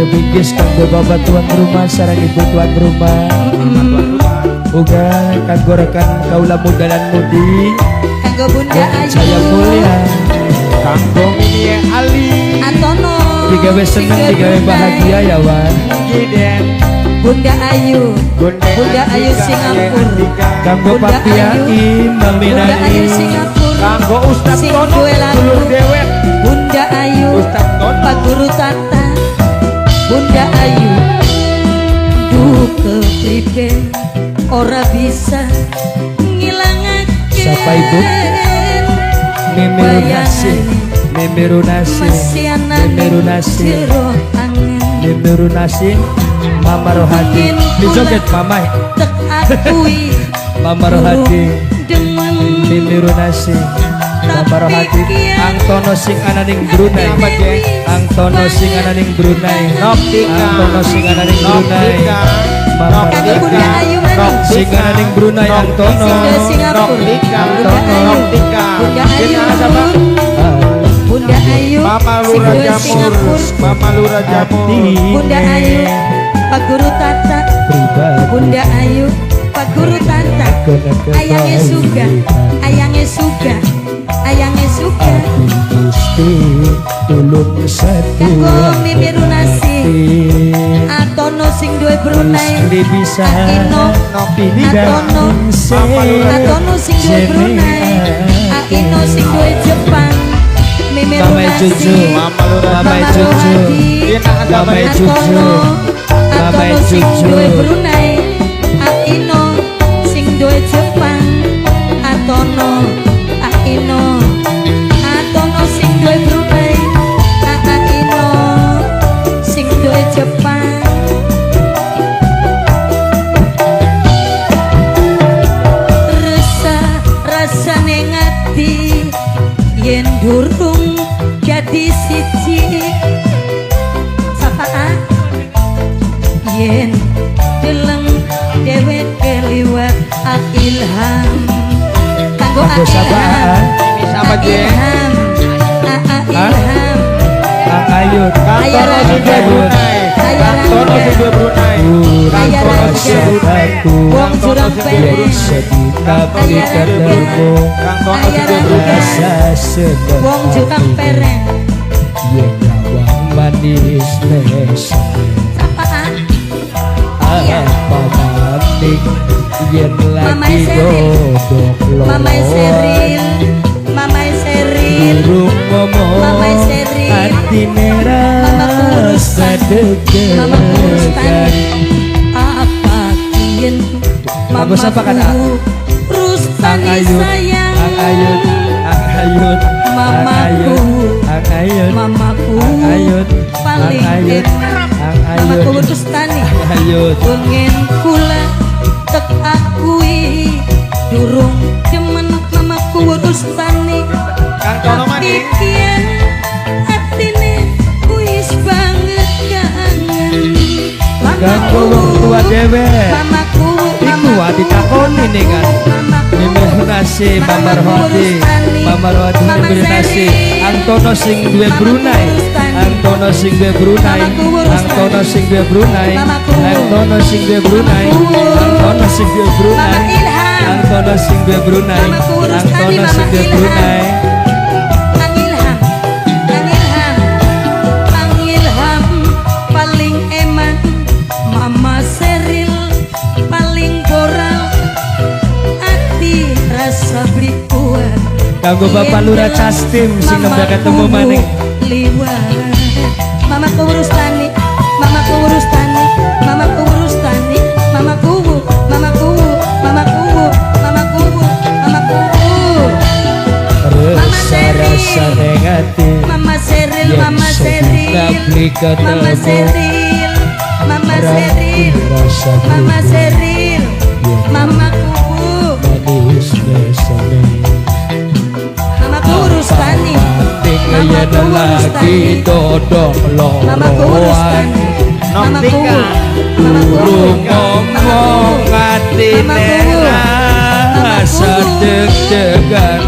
Bingkis kanggo bapak tuan rumah sareng ibu tuan rumah. Uga kanggo rekan kaula muda lan mudi, kanggo Bunda Ayu saya mulia, kanggo Mini Ali Atono digawe seneng digawe bahagia ya wan. Giden Bunda Ayu Bunda Ayu Singapura Kanggo Bunda Papi Ayu Ai Bunda Ayu Maminai, Singapura kanggo Ustaz Sing Tono duwe lagu. dulur dewek Bunda Ayu Ustaz Tono Pak Guru Tata Bunda Ayu duh kepribe ora bisa ngilangake Siapa ibu? Mimirunasi, Mimirunasi, Mimirunasi, Mimirunasi, Mama Rohadi, dijoget Mama, tek akui Mama Rohadi, demen Mimirunasi, Mama Rohadi, Angtono sing ananing Brunei, Angtono sing ananing Brunei, Angtono sing ananing Brunei, Mama kanggo Bunda Rohadi, Ayu maning sing ananing Brunei, Angtono, Sing Singapura Bunda Ayu Bunda Ayu Bunda Ayu Mama sing Lurah duwe Jamur Singapura Mama Lurah Jamur Bunda Ayu Pak Guru Tata Bunda Ayu Pak Guru Tata Ayangnya Suga Ayangnya Suga Ayangnya Suga Gusti tulung kanggo satu Mimirunasi Atono sing duwe Brunei Gusti bisa Aino Atono Atono sing duwe Brunei Aino sing duwe Jepang Mama Cucu, Mimirunasi Mama Lurah Mama Cucu, Mama Cucu, Mama Atono sing Cucu, duwe Brunei Aino sing duwe Jepang Atono Aino Atono sing duwe Brunei Aino sing duwe Jepang rasane ngati yen durung jadi siji sapaan yen deleng dewek keliwat ilham kanggo Kanggo sapaan? Ini sama Jen ilham ilham Kang Ayun, Kantono sing duwe Brunei Kantono sing duwe Brunei Kantono sing duwe Brunei wong jurang pereng sedita berikan ilmu, Kantono sing duwe Brunei rasa sedang wong jurang pereng yang nyawang manis nesa. sapaan Apa maning yen Mama lagi Seril. godok loro Mama Seril Mama Seril burung ngomong Mama Seril. hati merah Mama Kurustan. Mama Kurustan. Apa kian Bagus apa kan, A? Rustani Ayun, sayang Ang Ayun, Ang Ayun, Ang Mamaku. Ayun, Ang Ayun, Mamaku Ang Ayun, paling Ang Ayun, enak Ang Ayun, Mamaku Rustani Ang Ayun. pengen kula tek akui durung demen mamaku Rustani Kantono maning pikiran atine wis banget kangen Ganggu wong tua dewek. mamaku Iku ati takoni nih kan. Mimirunasi Mama Rohadi, Mama Rohadi Mimirunasi. Angtono sing duwe Brunei, Angtono sing duwe Brunei, Angtono sing duwe Brunei, Angtono sing duwe Brunei, Angtono sing duwe Brunei, Angtono sing duwe Brunei, Angtono sing duwe Brunei. Kang Ilham Kang Ilham paling eman Mama Seril paling koral ati rasa beli kuat Kanggo Bapak Lurah Castim sing nembe ketemu maning. liwat Mama kurus tani Mama kurus tani Mama kurus tani Mama kubu Mama kubu Mama kubu Mama kubu Mama kubu Rasa-rasa negatif Mama Seril yang Mama Seril sudah beli Mama ketemu. Seril Mama Seril Rasa Mama dulu Seril Mama kubu manis besane. Mama kurus tani Mama Yen kurus lagi tani dodok Mama kurus loroan tani Mama Tika. kubu Durung ngomong hati Mama kubu. nera Mama kubu. sedeg-degan